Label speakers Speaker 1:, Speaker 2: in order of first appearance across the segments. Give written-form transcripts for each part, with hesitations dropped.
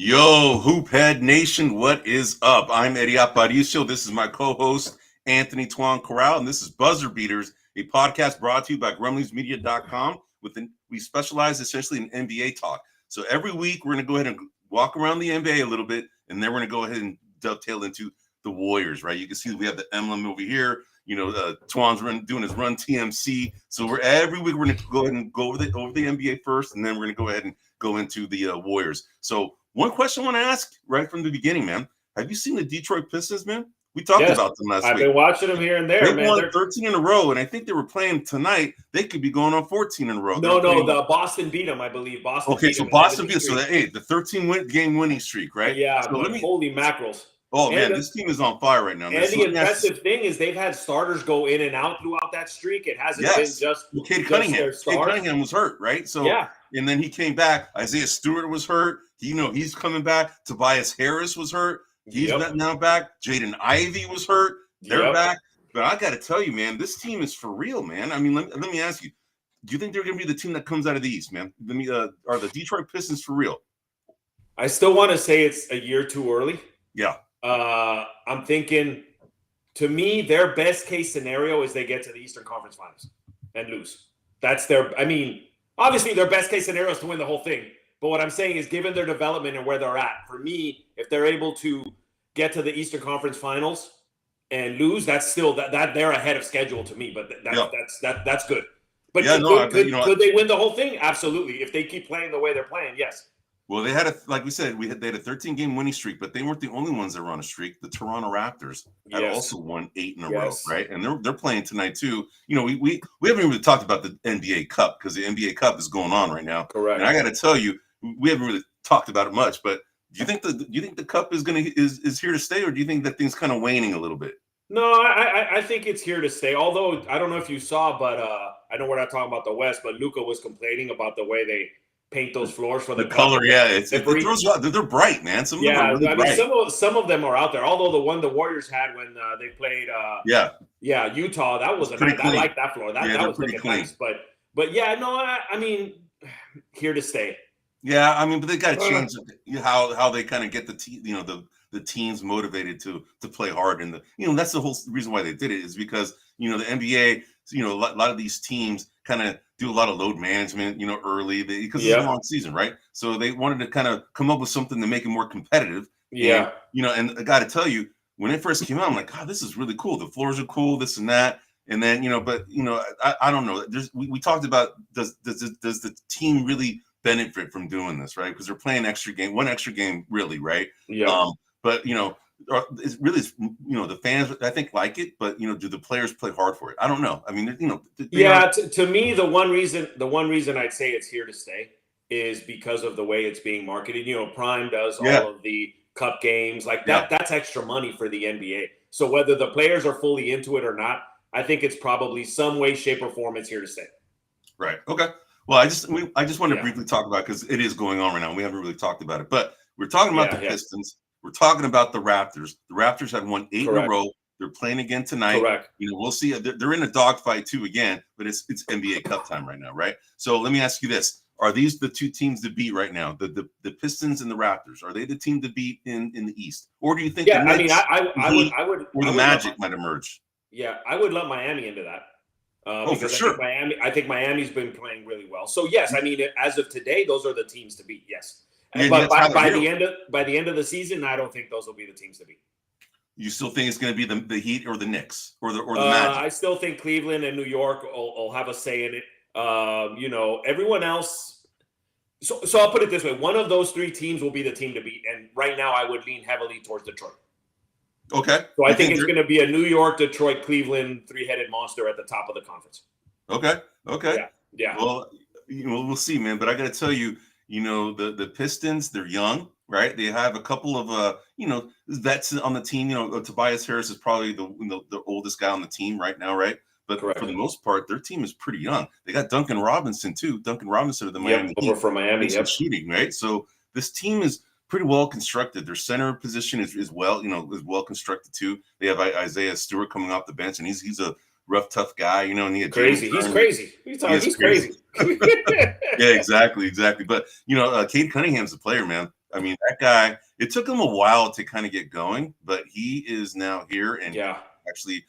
Speaker 1: Yo, Hoophead Nation, what is up? I'm Eddie Aparicio. This is my co-host, Anthony Tuan Corral, and this is Buzzer Beaters, a podcast brought to you by gremlinsmedia.com. We specialize essentially in NBA talk. So every week, we're going to go ahead and walk around the NBA a little bit, and then we're going to go ahead and dovetail into the Warriors, right? You can see we have the emblem over here. Tuan's doing his run TMC. So every week we're going to go ahead and go over the NBA first, and then we're going to go ahead and go into the Warriors. So one question I want to ask right from the beginning, man. Have you seen the Detroit Pistons, man? We talked about them last week.
Speaker 2: I've been watching them here and there,
Speaker 1: They won 13 in a row, and I think they were playing tonight. They could be going on 14 in a row.
Speaker 2: The Boston beat them, I believe. Boston beat them.
Speaker 1: So the 13-game winning streak, right?
Speaker 2: Yeah,
Speaker 1: so
Speaker 2: holy mackerels.
Speaker 1: Oh, man, this team is on fire right now.
Speaker 2: And the impressive thing is they've had starters go in and out throughout that streak. It hasn't been just
Speaker 1: Cade Cunningham. Cade Cunningham was hurt, right? So and then he came back. Isaiah Stewart was hurt. He's coming back. Tobias Harris was hurt. He's now back. Jaden Ivey was hurt. They're back. But I got to tell you, man, this team is for real, man. I mean, let me ask you, do you think they're going to be the team that comes out of the East, man? Are the Detroit Pistons for real?
Speaker 2: I still want to say it's a year too early.
Speaker 1: Yeah.
Speaker 2: I'm thinking, to me, their best case scenario is they get to the Eastern Conference Finals and lose. Obviously their best case scenario is to win the whole thing. But what I'm saying is, given their development and where they're at, for me, if they're able to get to the Eastern Conference Finals and lose, that's still that they're ahead of schedule to me. But that's good. But could they win the whole thing? Absolutely. If they keep playing the way they're playing, yes.
Speaker 1: Well, they had they had a 13-game winning streak, but they weren't the only ones that were on a streak. The Toronto Raptors had also won 8 in a row, right? And they're playing tonight too. We haven't really talked about the NBA Cup because the NBA Cup is going on right now.
Speaker 2: Correct.
Speaker 1: And I got to tell you, we haven't really talked about it much. But do you think the Cup is here to stay, or do you think that thing's kind of waning a little bit?
Speaker 2: No, I think it's here to stay. Although I don't know if you saw, but I know we're not talking about the West, but Luka was complaining about the way they paint those floors for the
Speaker 1: color. Yeah, they're bright, man. Some of them are really bright.
Speaker 2: Some of them are out there. Although the one the Warriors had when they played, Utah, that was nice. I like that floor. That was looking nice. But I mean, here to stay.
Speaker 1: Yeah, I mean, but they got to change how they kind of get the teams motivated to play hard, and that's the whole reason why they did it is because the NBA, a lot of these teams kind of do a lot of load management, early because it's a long season, right? So they wanted to kind of come up with something to make it more competitive.
Speaker 2: Yeah.
Speaker 1: And I got to tell you, when it first came out, I'm like, God, this is really cool. The floors are cool, this and that. And then, I don't know. We talked about does the team really benefit from doing this, right? Because they're playing one extra game, really, right?
Speaker 2: Yeah.
Speaker 1: But it's really, the fans I think like it, but do the players play hard for it? I don't know. I mean,
Speaker 2: to me, the one reason I'd say it's here to stay is because of the way it's being marketed. Prime does all of the cup games like that. That's extra money for the NBA. So whether the players are fully into it or not, I think it's probably some way, shape, or form it's here to stay.
Speaker 1: Right. Okay. Well, I just want to briefly talk about it because it is going on right now. We haven't really talked about it, but we're talking about the Pistons. We're talking about the Raptors. The Raptors have won 8 in a row. They're playing again tonight.
Speaker 2: Correct.
Speaker 1: We'll see. They're in a dogfight too again, but it's NBA Cup time right now, right? So let me ask you this: are these the two teams to beat right now? The Pistons and the Raptors. Are they the team to beat in the East, or do you think?
Speaker 2: Yeah, I would.
Speaker 1: Or the Magic might emerge.
Speaker 2: Yeah, I would let Miami into that.
Speaker 1: For sure.
Speaker 2: I think Miami's been playing really well. So yes, I mean, as of today, those are the teams to beat. Yes. But by the end of the season, I don't think those will be the teams to beat.
Speaker 1: You still think it's going to be the Heat or the Knicks or the Magic?
Speaker 2: I still think Cleveland and New York will have a say in it. Everyone else. So I'll put it this way: one of those 3 teams will be the team to beat. And right now, I would lean heavily towards Detroit.
Speaker 1: Okay.
Speaker 2: So I think it's going to be a New York, Detroit, Cleveland 3-headed monster at the top of the conference.
Speaker 1: Okay.
Speaker 2: Yeah.
Speaker 1: Well, we'll see, man. But I got to tell you. The Pistons, they're young, right? They have a couple of, vets on the team. Tobias Harris is probably the oldest guy on the team right now, right? But for the most part, their team is pretty young. They got Duncan Robinson, too. Duncan Robinson of the Miami Heat.
Speaker 2: Over from Miami,
Speaker 1: shooting, right? So this team is pretty well constructed. Their center position is well constructed, too. They have Isaiah Stewart coming off the bench, and he's a rough, tough guy, and he
Speaker 2: crazy. He's crazy. He's crazy.
Speaker 1: Yeah, exactly. But Cade Cunningham's a player, man. I mean, that guy, it took him a while to kind of get going, but he is now here and actually,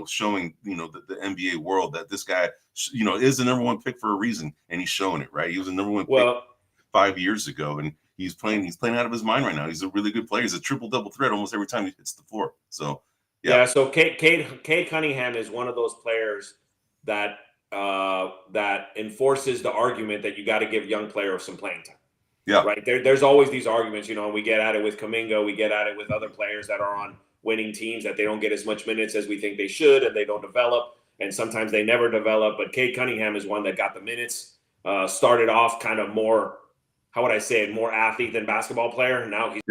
Speaker 1: showing, the NBA world that this guy, is the number one pick for a reason, and he's showing it, right? He was the number one pick 5 years ago, and he's playing out of his mind right now. He's a really good player. He's a triple-double threat almost every time he hits the floor. So,
Speaker 2: yeah. So Cade Cunningham is one of those players that enforces the argument that you got to give young players some playing time.
Speaker 1: Yeah.
Speaker 2: Right. There's always these arguments, we get at it with Kuminga, we get at it with other players that are on winning teams that they don't get as much minutes as we think they should, and they don't develop, and sometimes they never develop. But Cade Cunningham is one that got the minutes, started off kind of more, how would I say it, more athlete than basketball player. Now he's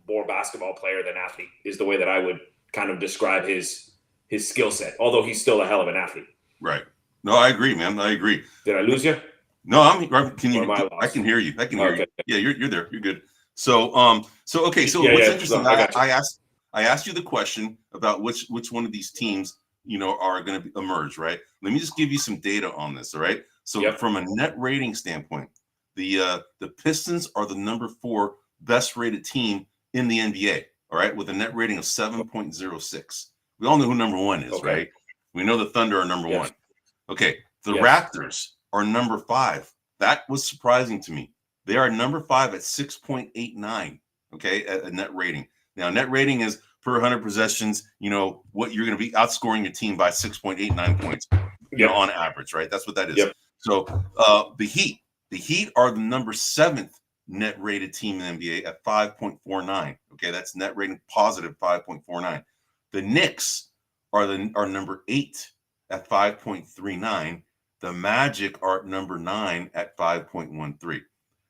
Speaker 2: more basketball player than athlete is the way that I would kind of describe his skill set, although he's still a hell of an athlete.
Speaker 1: Right. No, I agree, man. I agree.
Speaker 2: Did I lose you?
Speaker 1: No, can you? I can hear you. I can hear you. Yeah, you're there. You're good. So, okay. So what's interesting? I asked you the question about which one of these teams are going to emerge, right? Let me just give you some data on this. All right. So from a net rating standpoint, the Pistons are the number 4 best rated team in the NBA. All right, with a net rating of 7.06. We all know who number 1 is, right? We know the Thunder are number 1. Okay, the Raptors are number 5. That was surprising to me. They are number 5 at 6.89. Okay, at a net rating. Now, net rating is per 100 possessions. What you're going to be outscoring your team by 6.89 points. On average, right? That's what that is.
Speaker 2: Yep.
Speaker 1: So, the Heat are the number 7th net rated team in the NBA at 5.49. Okay, that's net rating positive 5.49. The Knicks are number 8 at 5.39. The Magic are number 9 at 5.13.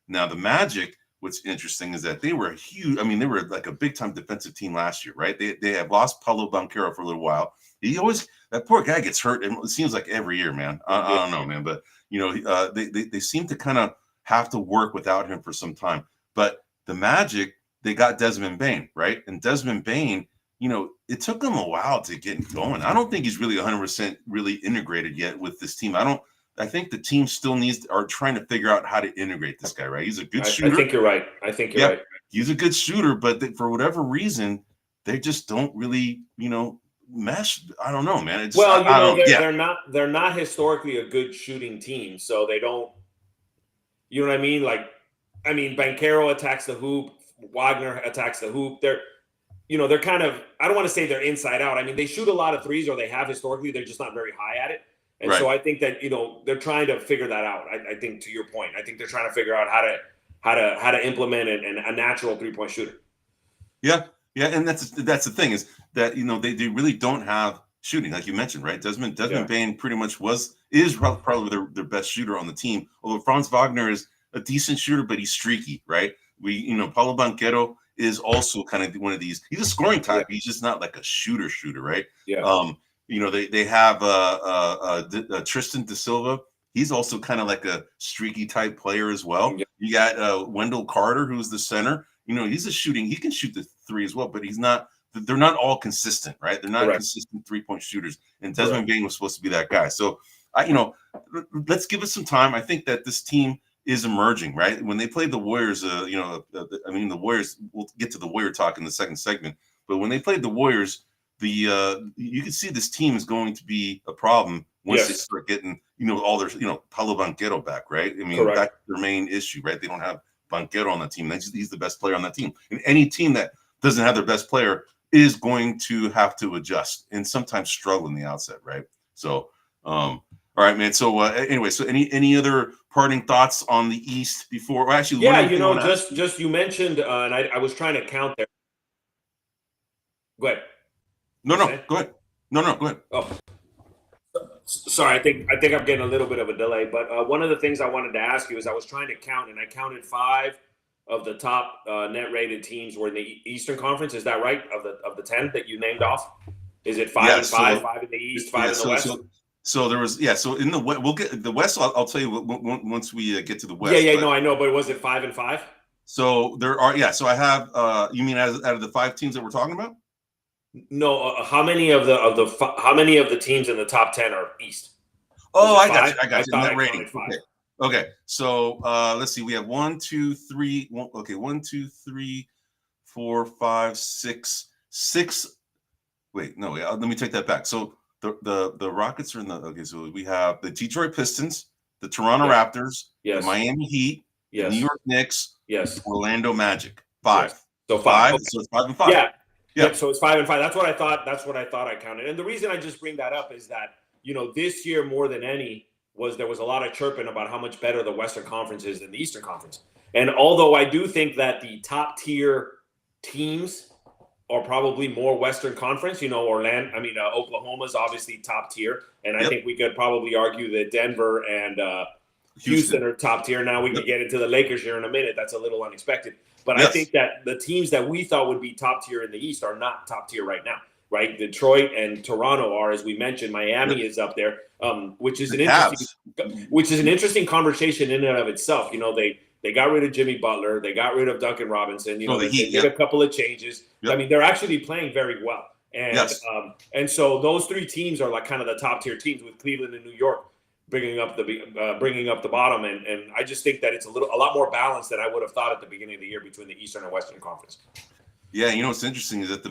Speaker 1: Now, the Magic, what's interesting is that they were huge. I mean, they were like a big time defensive team last year, right? They have lost Paulo Banchero for a little while. That poor guy gets hurt. It seems like every year, man. I don't know, man, but they seem to kind of have to work without him for some time. But the Magic, they got Desmond Bane, right? And Desmond Bane, it took him a while to get going. I don't think he's really 100% really integrated yet with this team. I think the team still are trying to figure out how to integrate this guy, right? He's a good shooter.
Speaker 2: I think you're right. Right.
Speaker 1: He's a good shooter, but for whatever reason, they just don't really, mesh. I don't know, man.
Speaker 2: They're not historically a good shooting team, so they don't. You know what I mean? Banchero attacks the hoop. Wagner attacks the hoop. They're kind of, I don't want to say they're inside out. I mean, they shoot a lot of threes, or they have historically. They're just not very high at it. And so I think that, they're trying to figure that out. I think, to your point, I think they're trying to figure out how to implement a natural 3-point shooter.
Speaker 1: Yeah. Yeah. And that's the thing is that, they really don't have shooting, like you mentioned, right? Desmond Bane pretty much is probably their best shooter on the team. Although Franz Wagner is a decent shooter, but he's streaky, right? Paulo Banchero is also kind of one of these. He's a scoring type. He's just not like a shooter, right?
Speaker 2: Yeah.
Speaker 1: They have Tristan Da Silva. He's also kind of like a streaky type player as well. Yeah. You got Wendell Carter, who's the center. He's he can shoot the 3 as well, but they're not all consistent, right? They're not consistent 3-point shooters. And Desmond Bane was supposed to be that guy. So, let's give it some time. I think that this team is emerging, right? When they played the Warriors, the Warriors, we'll get to the Warrior talk in the second segment, but when they played the Warriors, you can see this team is going to be a problem once they start getting, all their, Paulo Banchero back, right? I mean, that's their main issue, right? They don't have Banchero on the team. He's the best player on that team. And any team that doesn't have their best player is going to have to adjust and sometimes struggle in the outset, right? So, all right, man. So anyway, so any other parting thoughts on the East before? Well, actually,
Speaker 2: just you mentioned, and I was trying to count there. Go ahead.
Speaker 1: No, go ahead. No, go ahead.
Speaker 2: Oh, sorry. I think I'm getting a little bit of a delay. But one of the things I wanted to ask you is I was trying to count, and I counted 5 of the top net rated teams were in the Eastern Conference. Is that right? Of the 10 that you named off, is it 5 and 5, 5 in the East, 5 in the West?
Speaker 1: So there was, so in the West, we'll get the West. I'll tell you once we get to the West.
Speaker 2: No, I know, but was it 5 and 5?
Speaker 1: So there are, so I have, you mean out of the 5 teams that we're talking about?
Speaker 2: No, how many of the teams in the top 10 are East?
Speaker 1: Oh, I got you. Net rating. Okay, so let's see. We have 1, 2, 3. Okay, 1, 2, 3, 4, 5, 6, 6. Wait, no. Let me take that back. So the Rockets are in the. Okay, so we have the Detroit Pistons, the Toronto
Speaker 2: Yes.
Speaker 1: Raptors, the
Speaker 2: Yes.
Speaker 1: Miami Heat, the New
Speaker 2: Yes.
Speaker 1: York Knicks,
Speaker 2: Yes.
Speaker 1: the Orlando Magic.
Speaker 2: Yes.
Speaker 1: 5.
Speaker 2: So 5. Okay.
Speaker 1: So it's 5 and 5.
Speaker 2: Yeah.
Speaker 1: Yeah.
Speaker 2: Yep. So it's 5 and 5. That's what I thought. That's what I thought I counted. And the reason I just bring that up is that, this year more than any there was a lot of chirping about how much better the Western Conference is than the Eastern Conference. And although I do think that the top tier teams are probably more Western Conference, Oklahoma's obviously top tier. And I think we could probably argue that Denver and Houston are top tier. Now we can get into the Lakers here in a minute. That's a little unexpected. But I think that the teams that we thought would be top tier in the East are not top tier right now, right? Detroit and Toronto are, as we mentioned. Miami is up there, which is an interesting conversation in and of itself. They got rid of Jimmy Butler. They got rid of Duncan Robinson. They did a couple of changes. I mean, they're actually playing very well. And so those three teams are like kind of the top tier teams, with Cleveland and New York bringing up the bottom. And I just think that it's a lot more balanced than I would have thought at the beginning of the year between the Eastern and Western Conference.
Speaker 1: Yeah, what's interesting is that the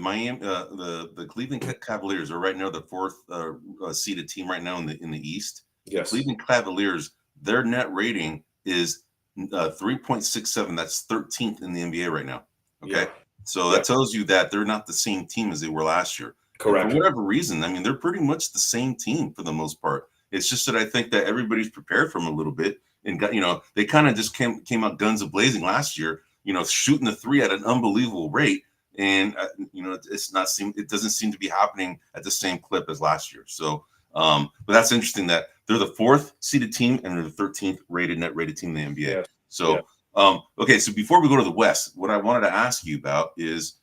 Speaker 1: the Cleveland Cavaliers are right now the 4th seeded team right now in the East.
Speaker 2: Yes.
Speaker 1: The Cleveland Cavaliers, their net rating is 3.67. That's 13th in the NBA right now. Okay, so that tells you that they're not the same team as they were last year.
Speaker 2: Correct.
Speaker 1: And for whatever reason, I mean, they're pretty much the same team for the most part. It's just that I think that everybody's prepared for them a little bit, and got they kind of just came out guns a-blazing last year. Shooting the three at an unbelievable rate. And it doesn't seem to be happening at the same clip as last year. So, but that's interesting that they're the 4th seeded team and they're the 13th net rated team in the NBA. Yeah. So, okay. So before we go to the West, what I wanted to ask you about is,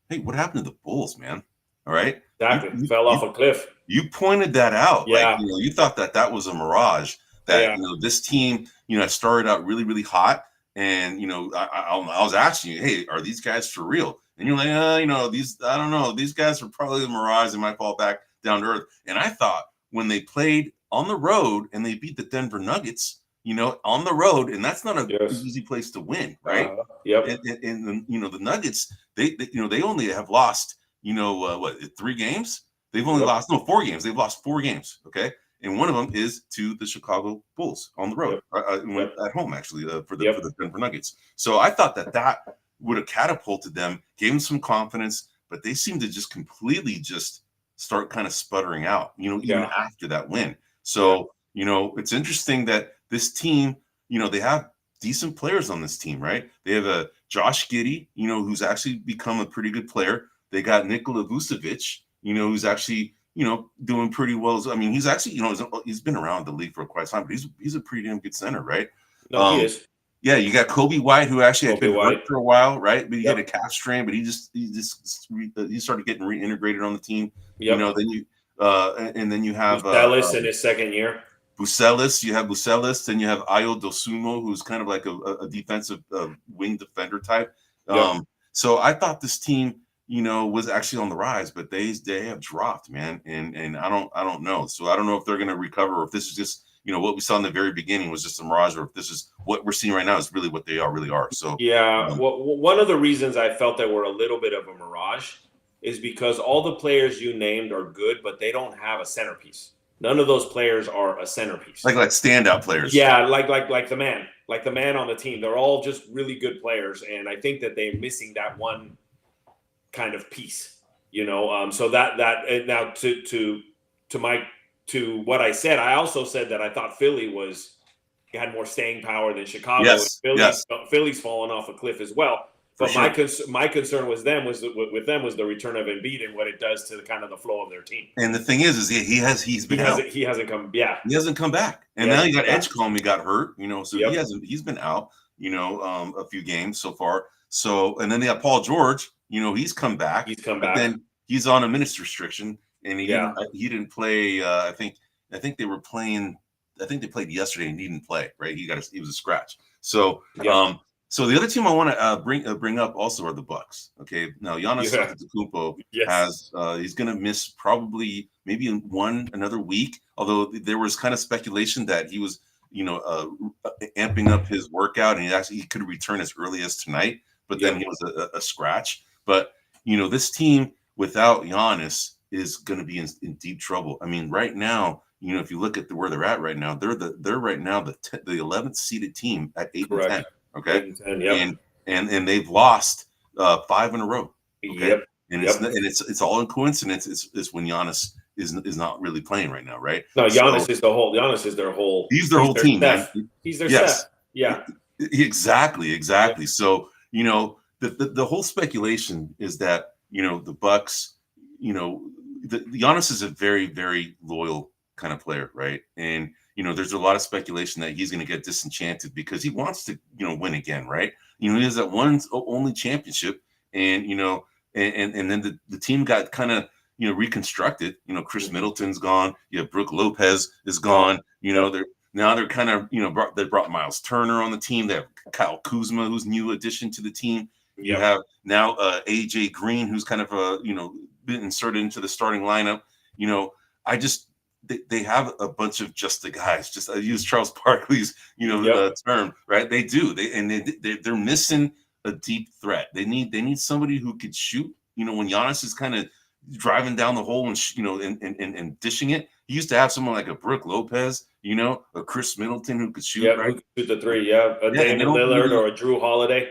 Speaker 1: hey, what happened to the Bulls, man? All right,
Speaker 2: exactly. You fell off a cliff.
Speaker 1: You pointed that out.
Speaker 2: Yeah.
Speaker 1: Like, you thought that was a mirage. That this team, started out really, really hot, and I was asking you, hey, are these guys for real? And you're like, I don't know. These guys are probably a mirage. They might fall back down to earth. And I thought when they played on the road and they beat the Denver Nuggets, on the road, and that's not an easy place to win, right? And the Nuggets, they only have lost, 3 games? They've only lost 4 games. They've lost 4 games, okay? And one of them is to the Chicago Bulls on the road, at home, actually, for the Denver Nuggets. So I thought that would have catapulted them, gave them some confidence, but they seem to just completely start kind of sputtering out, even after that win. So, it's interesting that this team, they have decent players on this team, right? They have a Josh Giddey, who's actually become a pretty good player. They got Nikola Vucevic, who's actually, doing pretty well. I mean, he's actually, he's been around the league for quite some time, but he's a pretty damn good center, right?
Speaker 2: No, he is.
Speaker 1: Yeah, you got Kobe White, who actually had been hurt for a while, right? But he had a calf strain, but he started getting reintegrated on the team. Then you have
Speaker 2: Bucelis in his second year.
Speaker 1: Bucelis, then you have Ayo Dosunmu, who's kind of like a defensive wing defender type. So I thought this team, was actually on the rise, but they have dropped, man, and I don't know. So I don't know if they're going to recover, or if this is just what we saw in the very beginning was just a mirage, or if this is what we're seeing right now is really what they really are. So
Speaker 2: one of the reasons I felt that we're a little bit of a mirage is because all the players you named are good, but they don't have a centerpiece. None of those players are a centerpiece.
Speaker 1: Like standout players.
Speaker 2: Yeah, like the man on the team. They're all just really good players, and I think that they're missing that one kind of piece. So that now to what I said, I also said that I thought Philly had more staying power than Chicago.
Speaker 1: Yes,
Speaker 2: Philly's fallen off a cliff as well. But my concern was the return of Embiid and what it does to the kind of the flow of their team.
Speaker 1: And the thing is he hasn't come back. And now you got Edgecombe, he got hurt, so he's been out, a few games so far. So, and then they have Paul George, he's come back. Then he's on a minutes restriction, and he didn't play. I think they played yesterday and he didn't play, right? He was a scratch. So, so the other team I want to bring up also are the Bucks. Okay, now Giannis Antetokounmpo he's going to miss probably maybe another week. Although there was kind of speculation that he was amping up his workout, and he could return as early as tonight, but then he was a scratch. But this team without Giannis is going to be in deep trouble. I mean, right now, if you look at where they're at right now, they're right now the 11th seeded team at 8 and 10. Okay,
Speaker 2: 8 and 10, yep.
Speaker 1: and they've lost 5 in a row. Okay,
Speaker 2: yep.
Speaker 1: And it's all in coincidence. It's when Giannis is not really playing right now, right?
Speaker 2: No, Giannis is their whole.
Speaker 1: He's their whole team, man.
Speaker 2: He's their Seth. Yeah.
Speaker 1: Exactly. Yeah. So the whole speculation is that the Bucks, the Giannis is a very, very loyal kind of player, right? And there's a lot of speculation that he's going to get disenchanted because he wants to win again, right? He has that one only championship, and and then the team got kind of reconstructed. Chris Middleton's gone. You have Brook Lopez is gone. They're kind of they brought Miles Turner on the team. They have Kyle Kuzma, who's new addition to the team. You have now AJ Green, who's kind of been inserted into the starting lineup. They have a bunch of just the guys. Just I use Charles Barkley's term, right? They do. They're missing a deep threat. They need somebody who could shoot. When Giannis is kind of driving down the hole and dishing it, he used to have someone like a Brook Lopez, a Chris Middleton who could shoot. Right?
Speaker 2: Who could shoot the three. A Damian Lillard or a Drew Holiday.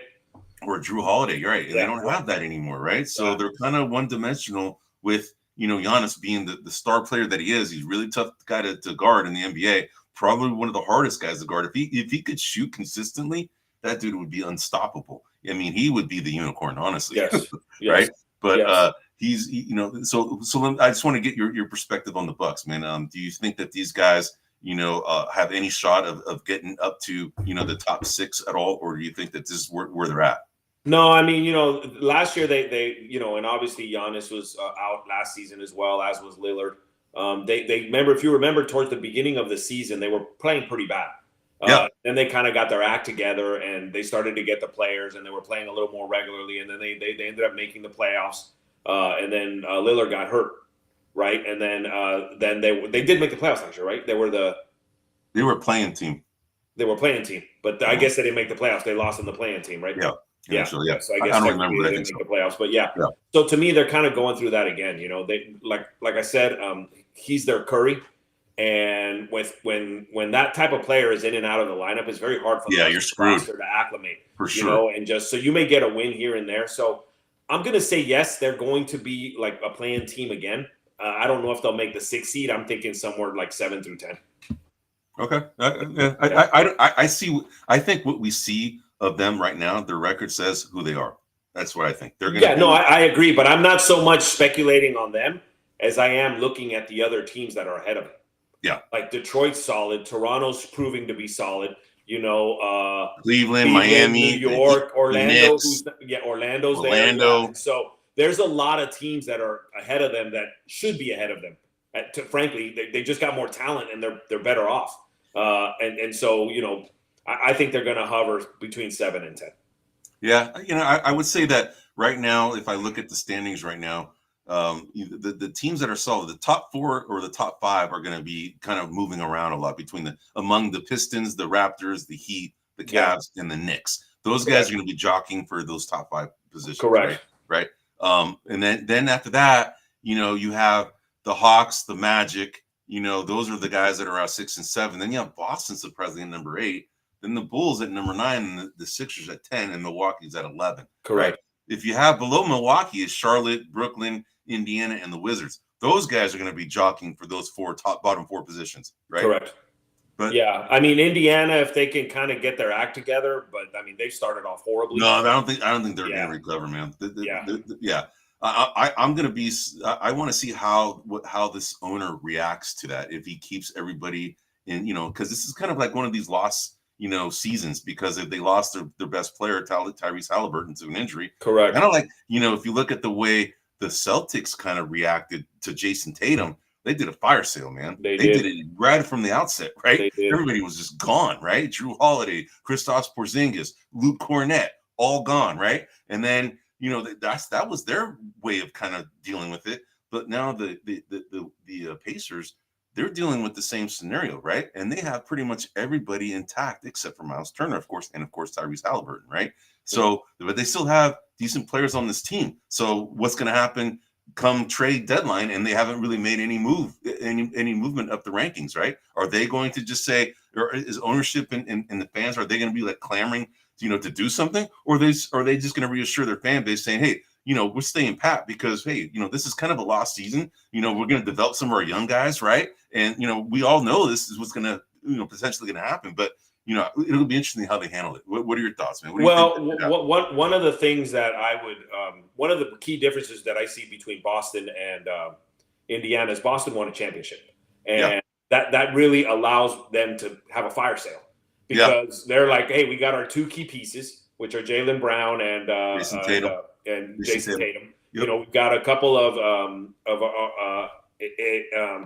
Speaker 1: Or Drew Holiday, right? And they don't have that anymore, right? So they're kind of one-dimensional with Giannis being the star player that he is. He's a really tough guy to guard in the NBA. Probably one of the hardest guys to guard. If he could shoot consistently, that dude would be unstoppable. I mean, he would be the unicorn, honestly.
Speaker 2: Yes.
Speaker 1: Right? But he's so I just want to get your perspective on the Bucks, man. Do you think that these guys have any shot of getting up to the top 6 at all, or do you think that this is where they're at?
Speaker 2: No, I mean, last year they and obviously Giannis was out last season as well, as was Lillard. They remember, if you remember, towards the beginning of the season, they were playing pretty bad. Then they kind of got their act together and they started to get the players and they were playing a little more regularly. And then they ended up making the playoffs. And then Lillard got hurt, right? And then they did make the playoffs last year, right? They were
Speaker 1: playing team.
Speaker 2: They were playing team, but I guess they didn't make the playoffs. They lost in the playing team, right?
Speaker 1: Yeah.
Speaker 2: So I guess
Speaker 1: I don't remember.
Speaker 2: They didn't make the playoffs, but yeah. So to me, they're kind of going through that again. They like I said, he's their Curry, and when that type of player is in and out of the lineup, it's very hard for
Speaker 1: you're screwed
Speaker 2: to acclimate
Speaker 1: for sure.
Speaker 2: And just so you may get a win here and there. So I'm gonna say yes, they're going to be like a playing team again. I don't know if they'll make the 6th seed. I'm thinking somewhere like 7 through 10.
Speaker 1: Okay, I see. I think what we see of them right now, their record says who they are. That's what I think. They're going to
Speaker 2: I agree, but I'm not so much speculating on them as I am looking at the other teams that are ahead of them.
Speaker 1: Yeah.
Speaker 2: Like Detroit's solid. Toronto's proving to be solid.
Speaker 1: Cleveland, Miami,
Speaker 2: New York, Orlando.
Speaker 1: Knicks,
Speaker 2: Orlando's there. Yeah. So there's a lot of teams that are ahead of them that should be ahead of them. Frankly, they just got more talent and they're better off. And so, I think they're going to hover between 7 and 10.
Speaker 1: Yeah. I would say that right now, if I look at the standings right now, the teams that are solid, the top 4 or the top 5 are going to be kind of moving around a lot among the Pistons, the Raptors, the Heat, the Cavs, and the Knicks. Those guys are going to be jockeying for those top 5 positions.
Speaker 2: Correct.
Speaker 1: Right. And then after that, you have the Hawks, the Magic, those are the guys that are at 6 and 7. Then you have Boston surprisingly at number 8. Then the Bulls at number 9, and the Sixers at 10, and Milwaukee's at 11.
Speaker 2: Correct.
Speaker 1: Right? If you have below Milwaukee is Charlotte, Brooklyn, Indiana, and the Wizards. Those guys are going to be jockeying for those bottom 4 positions, right?
Speaker 2: Correct.
Speaker 1: But
Speaker 2: I mean, Indiana, if they can kind of get their act together, but I mean, they've started off horribly.
Speaker 1: No, I don't think they're going to recover, man. I'm going to be. I want to see how this owner reacts to that. If he keeps everybody in, because this is kind of like one of these lost, seasons, because if they lost their best player, Tyrese Halliburton, to an injury.
Speaker 2: Correct.
Speaker 1: Kind of like, if you look at the way the Celtics kind of reacted to Jason Tatum, they did a fire sale, man. They did it right from the outset, right? Everybody was just gone, right? Drew Holiday, Kristaps Porzingis, Luke Cornett, all gone, right? And then, that was their way of kind of dealing with it. But now the Pacers, they're dealing with the same scenario, right? And they have pretty much everybody intact except for Miles Turner, of course, and of course Tyrese Halliburton, right? So, but they still have decent players on this team. So, what's going to happen come trade deadline? And they haven't really made any movement up the rankings, right? Are they going to just say, or is ownership and the fans, are they going to be like clamoring, to do something, or are they just going to reassure their fan base saying, hey, we're staying pat because, hey, this is kind of a lost season. We're going to develop some of our young guys, right? And, we all know this is what's going to, potentially going to happen. But, it'll be interesting how they handle it. What are your thoughts, man?
Speaker 2: One of the things that I would, one of the key differences that I see between Boston and Indiana is Boston won a championship. And that really allows them to have a fire sale because they're like, hey, we got our two key pieces, which are Jaylen Brown and Jason Tatum. Yep. We've got a couple of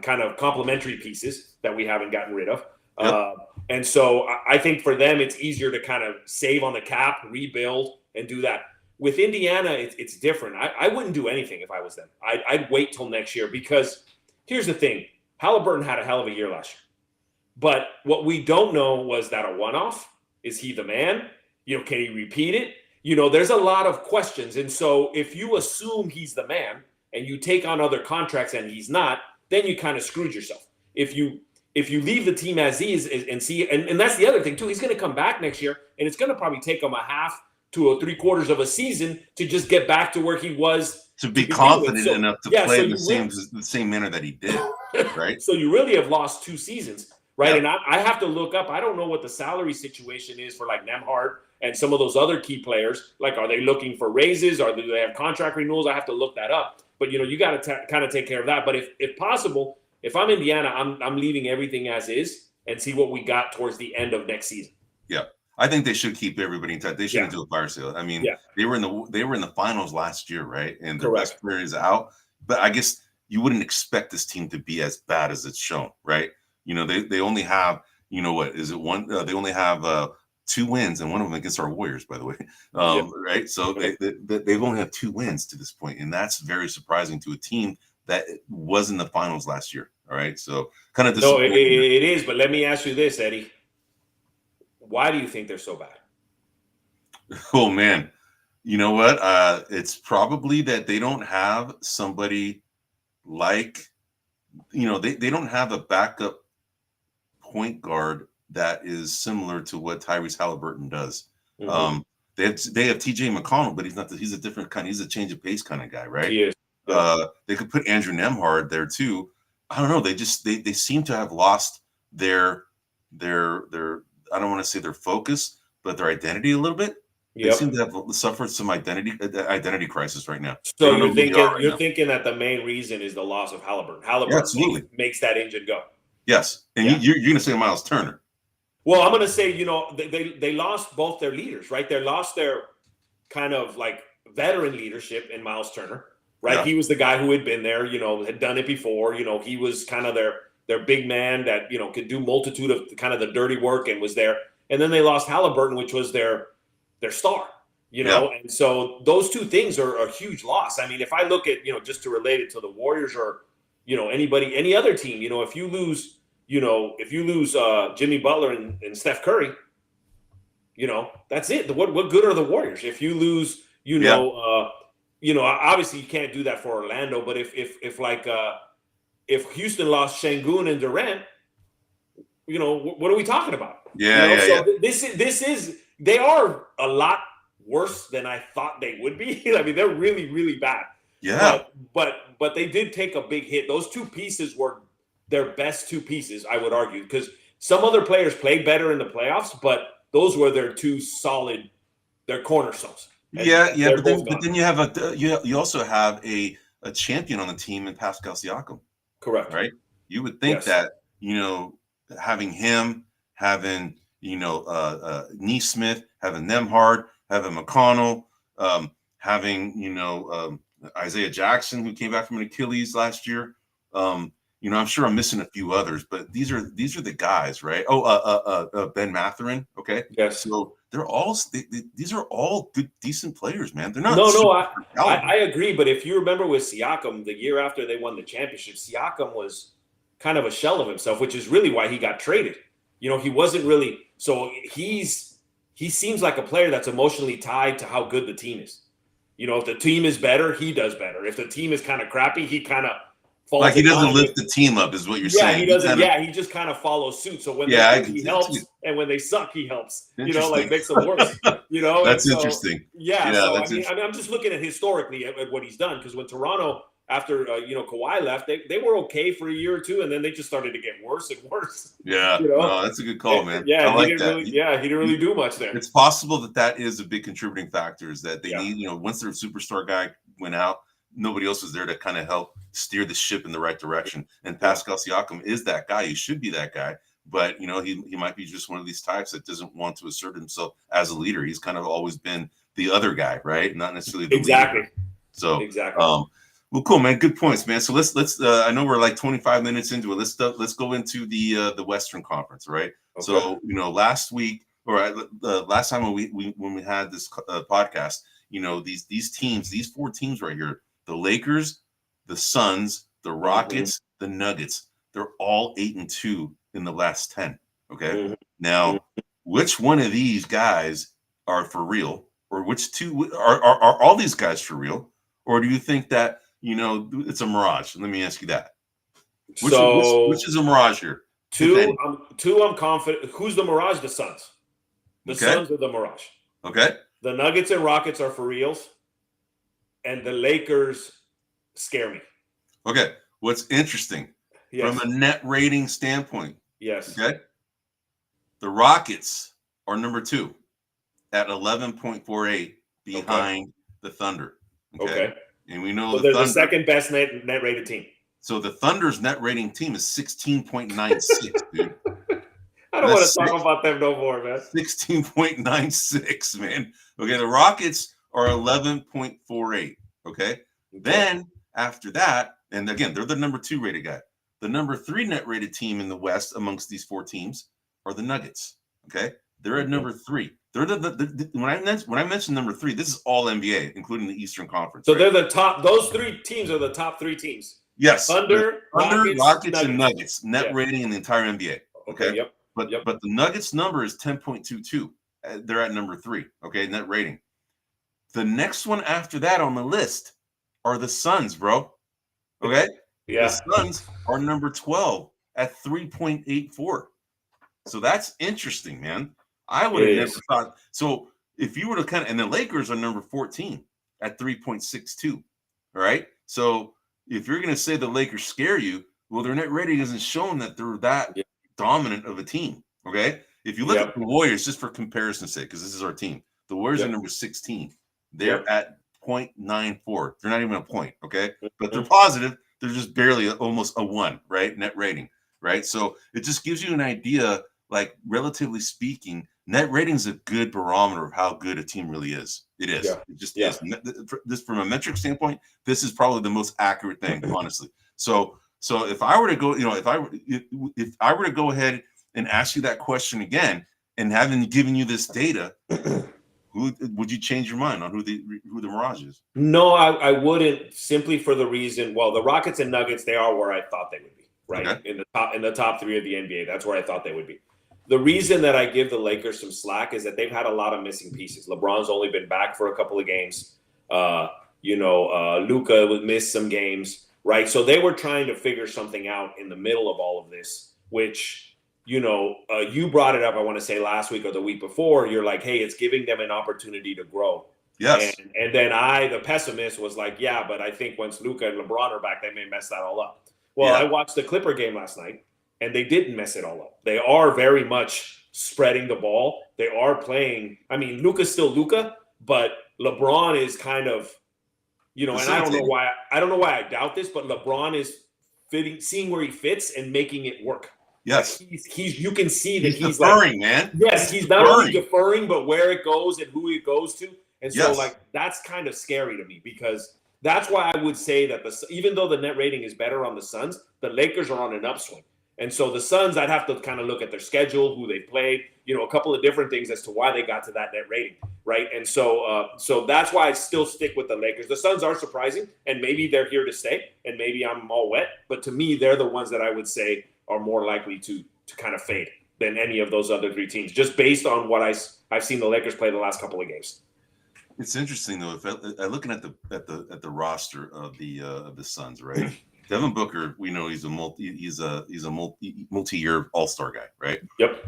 Speaker 2: kind of complementary pieces that we haven't gotten rid of. Yep. And so I think for them, it's easier to kind of save on the cap, rebuild, and do that. With Indiana, it's different. I wouldn't do anything if I was them. I'd wait till next year because here's the thing. Halliburton had a hell of a year last year. But what we don't know was that a one-off? Is he the man? Can he repeat it? There's a lot of questions. And so if you assume he's the man and you take on other contracts and he's not, then you kind of screwed yourself. If you leave the team as is and see, and that's the other thing too, he's going to come back next year and it's going to probably take him a half to a 3/4 of a season to just get back to where he was.
Speaker 1: To be confident enough to play in the same manner that he did, right?
Speaker 2: So you really have lost 2 seasons, right? Yeah. And I have to look up. I don't know what the salary situation is for like Nembhard and some of those other key players. Like, are they looking for raises? Or do they have contract renewals? I have to look that up. But, you got to kind of take care of that. But if possible, if I'm Indiana, I'm leaving everything as is and see what we got towards the end of next season.
Speaker 1: Yeah. I think they should keep everybody in touch. They shouldn't do a fire sale. I mean, they were in the finals last year, right? And the best player is out. But I guess you wouldn't expect this team to be as bad as it's shown, right? They only have, what is it? They only have 2 wins, and one of them against our Warriors, by the way. Right? So they've only had 2 wins to this point, and that's very surprising to a team that was in the finals last year. All right, so kind of
Speaker 2: disappointing. No, it is. But let me ask you this, Eddie. Why do you think they're so bad?
Speaker 1: Oh man, you know what? It's probably that they don't have somebody like, they don't have a backup point guard that is similar to what Tyrese Halliburton does. Mm-hmm. They have TJ McConnell, but he's a different kind. He's a change of pace kind of guy, right?
Speaker 2: He is.
Speaker 1: They could put Andrew Nembhard there too. I don't know. They seem to have lost their I don't want to say their focus, but their identity a little bit. They seem to have suffered some identity crisis right now.
Speaker 2: So you're thinking that the main reason is the loss of Halliburton. Halliburton makes that engine go.
Speaker 1: Yes, and you're going to say Miles Turner.
Speaker 2: Well, I'm going to say they lost both their leaders, right? They lost their kind of like veteran leadership in Miles Turner, right? Yeah. He was the guy who had been there, had done it before. He was kind of their big man that, could do multitude of kind of the dirty work and was there. And then they lost Halliburton, which was their star, And so those 2 things are a huge loss. I mean, if I look at, just to relate it to the Warriors or, any other team, if you lose Jimmy Butler and Steph Curry, that's it. What good are the Warriors? If you lose, obviously you can't do that for Orlando, but if Houston lost Şengün and Durant, what are we talking about? This is they are a lot worse than I thought they would be. I mean, they're really, really bad.
Speaker 1: Yeah.
Speaker 2: But they did take a big hit. Those 2 pieces were their best 2 pieces, I would argue, because some other players played better in the playoffs, but those were their 2 solid, their cornerstones.
Speaker 1: But then you have you also have a champion on the team in Pascal Siakam.
Speaker 2: Correct.
Speaker 1: Right. You would think that, having him, having, Neesmith, having Nembhard, having McConnell, having, Isaiah Jackson, who came back from an Achilles last year. I'm sure I'm missing a few others, but these are the guys, right? Ben Mathurin. Okay.
Speaker 2: Yes.
Speaker 1: So these are all good, decent players, man. They're not.
Speaker 2: No, I agree. But if you remember with Siakam, the year after they won the championship, Siakam was kind of a shell of himself, which is really why he got traded. You know, he wasn't really. So he seems like a player that's emotionally tied to how good the team is. You know, if the team is better, he does better. If the team is kind of crappy, he kind of falls.
Speaker 1: Like he doesn't lift the team up, is what you're saying.
Speaker 2: Yeah, he doesn't. He just kind of follows suit. So when they win, he helps, and when they suck, he helps. You know, like makes them worse. You know,
Speaker 1: that's interesting.
Speaker 2: Yeah. So I mean, I'm just looking at historically at what he's done, because when Toronto, after Kawhi left, they were okay for a year or two, and then they just started to get worse and worse.
Speaker 1: Yeah, no, that's a good call, man.
Speaker 2: Yeah,
Speaker 1: I like that.
Speaker 2: He didn't really do much there.
Speaker 1: It's possible that is a big contributing factor, is that they need, once their superstar guy went out, nobody else was there to kind of help steer the ship in the right direction. And Pascal Siakam is that guy. He should be that guy. But, he might be just one of these types that doesn't want to assert himself as a leader. He's kind of always been the other guy, right? Not necessarily the leader. So, well, cool, man. Good points, man. So let's. I know we're like 25 minutes into it. Let's go into the Western Conference, right? Okay. So last week, or last time when we had this podcast, these teams, these 4 teams right here, the Lakers, the Suns, the Rockets, the Nuggets, they're all 8-2 in the last 10. Okay, now which one of these guys are for real, or which two are all these guys for real, or do you think that? It's a mirage. Let me ask you that. Which is a mirage here?
Speaker 2: Two, I'm confident. Who's the mirage? The Suns. The Suns are the mirage.
Speaker 1: Okay.
Speaker 2: The Nuggets and Rockets are for reals, and the Lakers scare me.
Speaker 1: Okay. What's interesting from a net rating standpoint?
Speaker 2: Yes.
Speaker 1: Okay. The Rockets are number 2 at 11.48 behind the Thunder.
Speaker 2: Okay.
Speaker 1: And we know
Speaker 2: they're the second best net rated team.
Speaker 1: So the Thunder's net rating team is 16.96, dude.
Speaker 2: I don't want to talk about them no more, man.
Speaker 1: 16.96, man. Okay, the Rockets are 11.48. Okay. Then after that, and again, they're the number 2 rated guy. The number 3 net rated team in the West amongst these 4 teams are the Nuggets. Okay. They're at number 3. They're when I mention number 3, this is all NBA, including the Eastern Conference.
Speaker 2: So they're the top. Those 3 teams are the top 3 teams.
Speaker 1: Yes,
Speaker 2: Thunder,
Speaker 1: Rockets, and Nuggets net rating in the entire NBA. Okay.
Speaker 2: Yep.
Speaker 1: But the Nuggets number is 10.22. They're at number 3. Okay, net rating. The next one after that on the list are the Suns, bro. Okay.
Speaker 2: Yeah.
Speaker 1: The Suns are number 12 at 3.84. So that's interesting, man. I would have never thought. So if you were to and the Lakers are number 14 at 3.62. All right. So if you're going to say the Lakers scare you, well, their net rating isn't showing that they're that dominant of a team. Okay. If you look at the Warriors, just for comparison's sake, because this is our team, the Warriors are number 16. They're at 0.94. They're not even a point. Okay. But they're positive. They're just barely almost a 1, right? Net rating. Right. So it just gives you an idea, like, relatively speaking, net rating is a good barometer of how good a team really is. It is. It just is. This, from a metric standpoint, this is probably the most accurate thing, honestly. So if I were to go, if I were to go ahead and ask you that question again, and having given you this data, who would you change your mind on who the mirage is?
Speaker 2: No, I wouldn't, simply for the reason. Well, the Rockets and Nuggets, they are where I thought they would be. Right. Okay. In the top 3 of the NBA. That's where I thought they would be. The reason that I give the Lakers some slack is that they've had a lot of missing pieces. LeBron's only been back for a couple of games. Luka would miss some games, right? So they were trying to figure something out in the middle of all of this, which, you brought it up, I want to say last week or the week before. You're like, hey, it's giving them an opportunity to grow.
Speaker 1: Yes.
Speaker 2: And then I, the pessimist, was like, yeah, but I think once Luka and LeBron are back, they may mess that all up. Well, I watched the Clipper game last night, and they didn't mess it all up. They are very much spreading the ball. They are playing. I mean, Luka's still Luka, but LeBron is kind of, and I don't know why. I don't know why I doubt this, but LeBron is seeing where he fits and making it work.
Speaker 1: Yes,
Speaker 2: like you can see that he's
Speaker 1: deferring, man.
Speaker 2: Yes, he's not only deferring, but where it goes and who it goes to, and so that's kind of scary to me, because that's why I would say that even though the net rating is better on the Suns, the Lakers are on an upswing. And so the Suns, I'd have to kind of look at their schedule, who they played, a couple of different things as to why they got to that net rating, right? And so that's why I still stick with the Lakers. The Suns are surprising, and maybe they're here to stay, and maybe I'm all wet. But to me, they're the ones that I would say are more likely to kind of fade than any of those other 3 teams, just based on what I've seen the Lakers play the last couple of games.
Speaker 1: It's interesting though. If looking at the roster of the Suns, right? Devin Booker, we know he's a multi-year All-Star guy, right?
Speaker 2: Yep.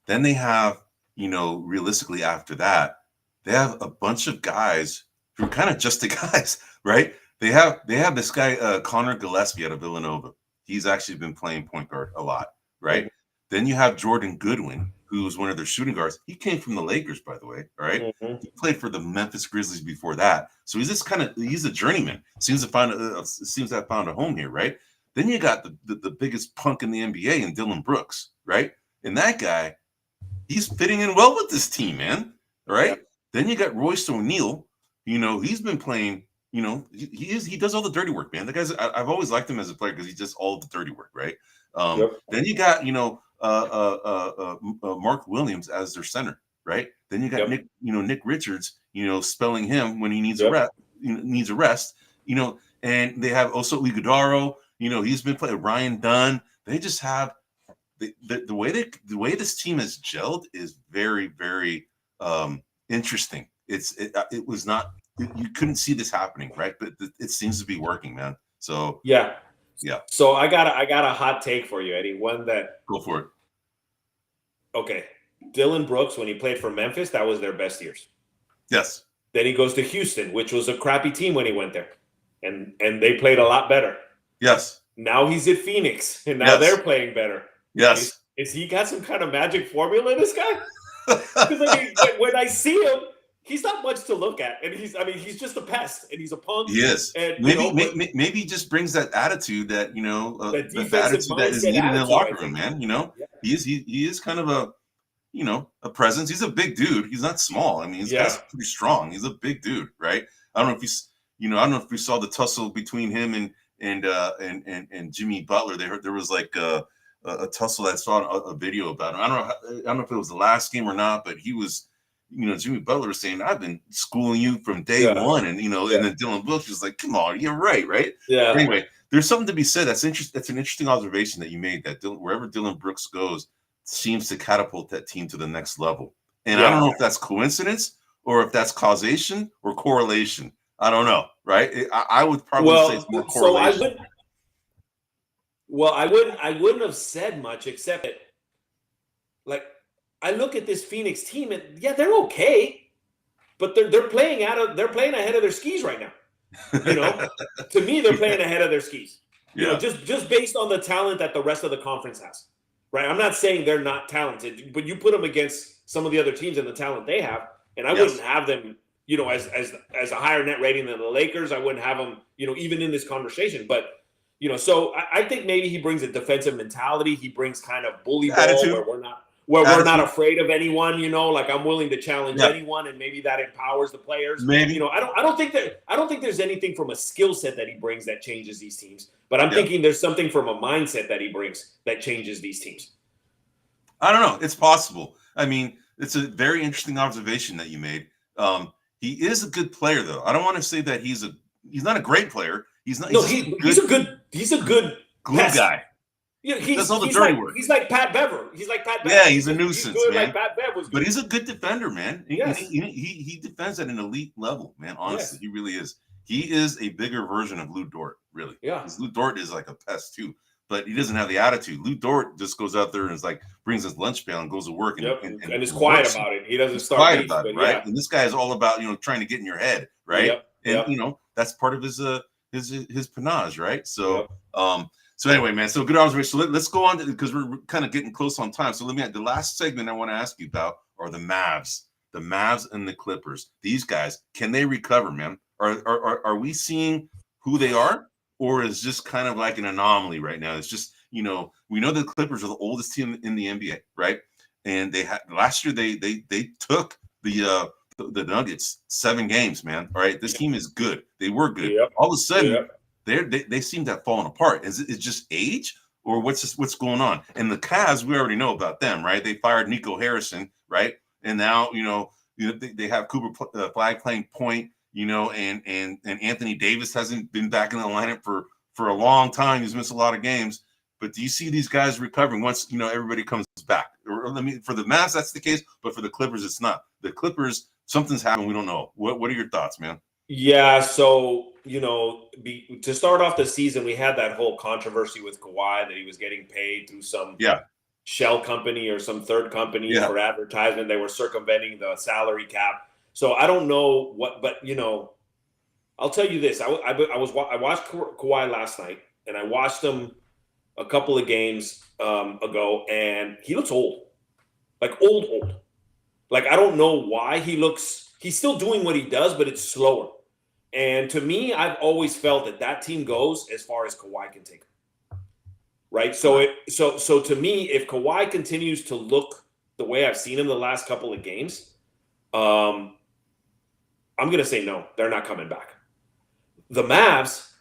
Speaker 1: Then they have, realistically after that, they have a bunch of guys who are kind of just the guys, right? They have this guy Connor Gillespie out of Villanova. He's actually been playing point guard a lot, right? Mm-hmm. Then you have Jordan Goodwin, who's one of their shooting guards. He came from the Lakers, by the way, all right? Mm-hmm. He played for the Memphis Grizzlies before that. So he's a journeyman. Seems to have found a home here, right? Then you got the biggest punk in the NBA in Dylan Brooks, right? And that guy, he's fitting in well with this team, man, all right? Yeah. Then you got Royce O'Neal. He's been playing, he does all the dirty work, man. The guy's, I've always liked him as a player because he does all the dirty work, right? Yep. Then you got, Mark Williams as their center, right? Then you got Nick Richards, spelling him when he needs a rest, and they have also Iguodaro, he's been playing Ryan Dunn. They just have the way this team has gelled is very, very interesting. It was not, you couldn't see this happening, right? But it seems to be working, man. So
Speaker 2: yeah. So I got a hot take for you, Eddie. One that
Speaker 1: go for it.
Speaker 2: Okay, Dylan Brooks, when he played for Memphis, that was their best years.
Speaker 1: Yes.
Speaker 2: Then he goes to Houston, which was a crappy team when he went there, and they played a lot better.
Speaker 1: Yes.
Speaker 2: Now he's at Phoenix, and now they're playing better.
Speaker 1: Yes.
Speaker 2: Is he got some kind of magic formula, this guy? Because when I see him, he's not much to look at, and he's just a pest, and he's a punk.
Speaker 1: He is. And maybe he just brings that attitude that that attitude that is needed in the locker room, man. He is kind of a presence. He's a big dude. He's not small. I mean, he's pretty strong. He's a big dude, right? I don't know if you saw the tussle between him and Jimmy Butler. There was like a tussle. I saw a video about him. I don't know if it was the last game or not, but he was. Jimmy Butler was saying, I've been schooling you from day one. And, and then Dylan Brooks was like, come on, you're right? Yeah. Anyway, there's something to be said. That's an interesting observation that you made, that wherever Dylan Brooks goes seems to catapult that team to the next level. And I don't know if that's coincidence or if that's causation or correlation. I don't know, right? I would probably say it's more correlation.
Speaker 2: I wouldn't have said much except that, like, I look at this Phoenix team and they're okay, but they're playing ahead of their skis right now. To me, they're playing ahead of their skis. Just based on the talent that the rest of the conference has. Right? I'm not saying they're not talented, but you put them against some of the other teams and the talent they have, and I wouldn't have them, as a higher net rating than the Lakers. I wouldn't have them, even in this conversation. But so I think maybe he brings a defensive mentality. He brings kind of bully ball
Speaker 1: attitude.
Speaker 2: Where we're not afraid of anyone, like I'm willing to challenge anyone, and maybe that empowers the players.
Speaker 1: Maybe
Speaker 2: I don't think there's anything from a skill set that he brings that changes these teams, but I'm thinking there's something from a mindset that he brings that changes these teams.
Speaker 1: I don't know. It's possible. I mean, it's a very interesting observation that you made. He is a good player, though. I don't want to say that he's not a great player. He's not. No, he's a good glue guy.
Speaker 2: Yeah, that's all the dirty work. He's like Pat Bever.
Speaker 1: Yeah, he's a nuisance,
Speaker 2: he's good,
Speaker 1: man.
Speaker 2: Like Pat Bev was good.
Speaker 1: But he's a good defender, man.
Speaker 2: Yes.
Speaker 1: He defends at an elite level, man. Honestly, He really is. He is a bigger version of Lou Dort, really.
Speaker 2: Yeah.
Speaker 1: Because Lou Dort is like a pest too, but he doesn't have the attitude. Lou Dort just goes out there and is like brings his lunch pail and goes to work and
Speaker 2: is quiet about it. He doesn't start
Speaker 1: quiet about it, right? And this guy is all about trying to get in your head, right? And that's part of his panache, right? So So anyway, man, so good observation. So let's go on because we're kind of getting close on time. So the last segment I want to ask you about are the Mavs and the Clippers. These guys, can they recover, man? Are we seeing who they are, or is just kind of like an anomaly right now? It's just, we know the Clippers are the oldest team in the NBA, right? And they had last year they took the Nuggets 7 games, man. All right, this team is good. They were good. All of a sudden. They seem to have fallen apart. Is it just age, or what's going on? And the Cavs, we already know about them, right? They fired Nico Harrison, right? And now they have Cooper Flag playing point, and Anthony Davis hasn't been back in the lineup for a long time. He's missed a lot of games. But do you see these guys recovering once everybody comes back? Or for the Mavs, that's the case, but for the Clippers, it's not. The Clippers, something's happened. We don't know. What are your thoughts, man?
Speaker 2: Yeah, so to start off the season, we had that whole controversy with Kawhi that he was getting paid through some shell company or some third company for advertisement. They were circumventing the salary cap. So I don't know what, but I'll tell you this: I watched Kawhi last night, and I watched him a couple of games ago, and he looks old, like old. Like I don't know why he's still doing what he does, but it's slower. And to me, I've always felt that team goes as far as Kawhi can take them. Right? So to me, if Kawhi continues to look the way I've seen him the last couple of games, I'm going to say no, they're not coming back. The Mavs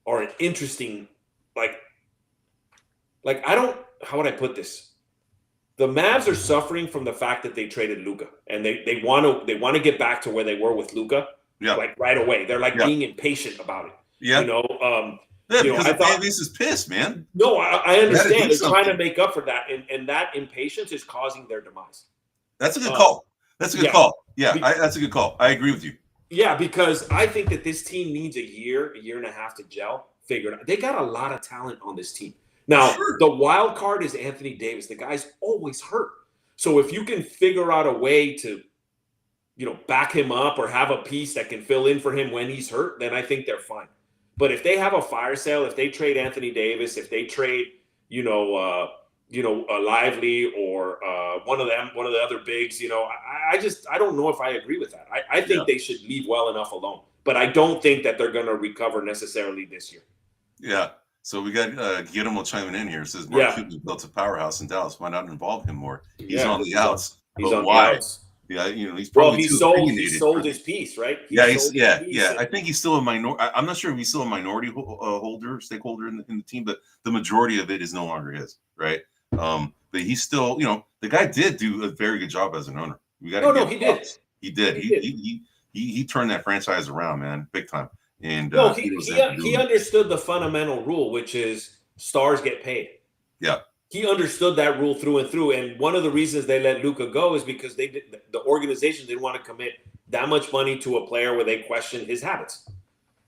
Speaker 2: are an interesting, how would I put this? The Mavs are suffering from the fact that they traded Luka, and they want to get back to where they were with Luka, right away. They're being impatient about it.
Speaker 1: Yeah. Because the fan base is pissed, man.
Speaker 2: No, I understand. They're trying to make up for that, and that impatience is causing their demise.
Speaker 1: That's a good call. That's a good call. Yeah, that's a good call. I agree with you.
Speaker 2: Yeah, because I think that this team needs a year and a half to gel, figure it out. They got a lot of talent on this team. Now, the wild card is Anthony Davis. The guy's always hurt. So if you can figure out a way to, back him up or have a piece that can fill in for him when he's hurt, then I think they're fine. But if they have a fire sale, if they trade Anthony Davis, if they trade, Lively or one of the other bigs, I don't know if I agree with that. I think they should leave well enough alone. But I don't think that they're going to recover necessarily this year.
Speaker 1: Yeah. So we got Guillermo chiming in here. It says Mark Cuban built a powerhouse in Dallas. Why not involve him more? He's on the outs.
Speaker 2: He's on
Speaker 1: why?
Speaker 2: the outs.
Speaker 1: Yeah, he's probably
Speaker 2: he sold his piece, right?
Speaker 1: I think he's still a minority. I'm not sure if he's still a minority stakeholder in the team, but the majority of it is no longer his, right? But he's still, the guy did do a very good job as an owner. We got
Speaker 2: he did.
Speaker 1: He did. He turned that franchise around, man, big time. And
Speaker 2: he understood the fundamental rule, which is stars get paid.
Speaker 1: Yeah.
Speaker 2: He understood that rule through and through. And one of the reasons they let Luka go is because the organization didn't want to commit that much money to a player where they questioned his habits.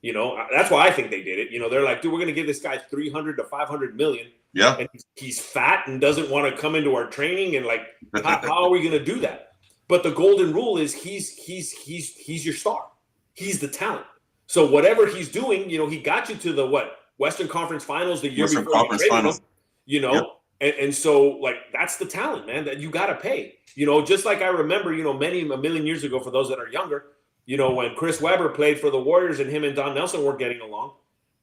Speaker 2: That's why I think they did it. They're like, dude, we're going to give this guy $300 to $500 million.
Speaker 1: Yeah.
Speaker 2: And he's fat and doesn't want to come into our training. And how are we going to do that? But the golden rule is he's your star. He's the talent. So whatever he's doing, he got you to the Western Conference Finals the year
Speaker 1: Western
Speaker 2: before
Speaker 1: Conference
Speaker 2: you traded
Speaker 1: Finals.
Speaker 2: him,
Speaker 1: Yep.
Speaker 2: And so that's the talent, man, that you got to pay. Just like I remember, a million years ago, for those that are younger, when Chris Webber played for the Warriors and him and Don Nelson weren't getting along,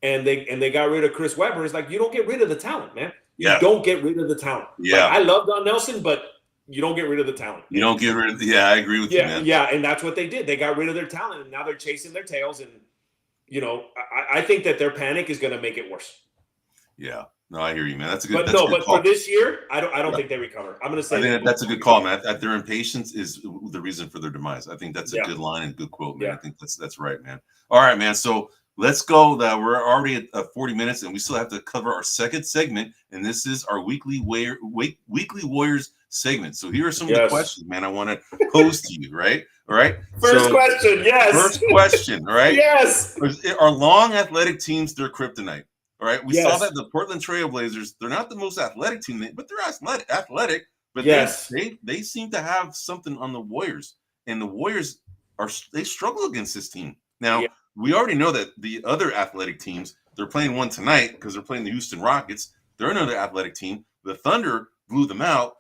Speaker 2: and they got rid of Chris Webber. It's like, you don't get rid of the talent, man. You don't get rid of the talent.
Speaker 1: Yeah.
Speaker 2: I love Don Nelson, but you don't get rid of the talent.
Speaker 1: You don't get rid of I agree with you, man.
Speaker 2: Yeah, and that's what they did. They got rid of their talent, and now they're chasing their tails. And I think that their panic is going to make it worse.
Speaker 1: Yeah, no, I hear you, man. That's a good.
Speaker 2: But for this year, I don't think they recover. I'm going to say.
Speaker 1: I think that's a good call, man. Their impatience is the reason for their demise. I think that's a good line and a good quote, man. I think that's right, man. All right, man. So let's go. We're already at 40 minutes, and we still have to cover our second segment, and this is our weekly Warriors segment. So here are some of the questions, man, I want to pose to you, right? All right.
Speaker 2: First question, yes.
Speaker 1: First question, all right?
Speaker 2: Yes.
Speaker 1: Are long athletic teams their kryptonite? All right. We saw that the Portland Trail Blazers, they're not the most athletic team, but they're athletic. But they seem to have something on the Warriors, and the Warriors they struggle against this team. Now, we already know that the other athletic teams, they're playing one tonight because they're playing the Houston Rockets. They're another athletic team. The Thunder blew them out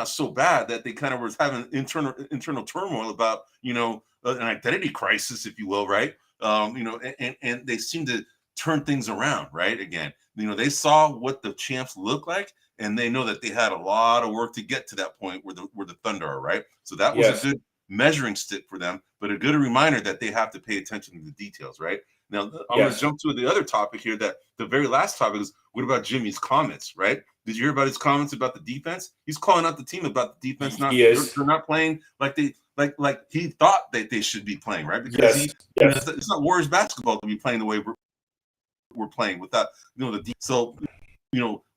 Speaker 1: so bad that they kind of was having internal turmoil about, an identity crisis, if you will, right? And they seem to turn things around, right? Again, they saw what the champs look like, and they know that they had a lot of work to get to that point where the Thunder are, right? So that was a good measuring stick for them, but a good reminder that they have to pay attention to the details, right? Now, I'm going to jump to the other topic here. That the very last topic is, what about Jimmy's comments, right? Did you hear about his comments about the defense? He's calling out the team about the defense. They're not playing like they like he thought that they should be playing, right? Because it's not Warriors basketball to be playing the way we're playing without so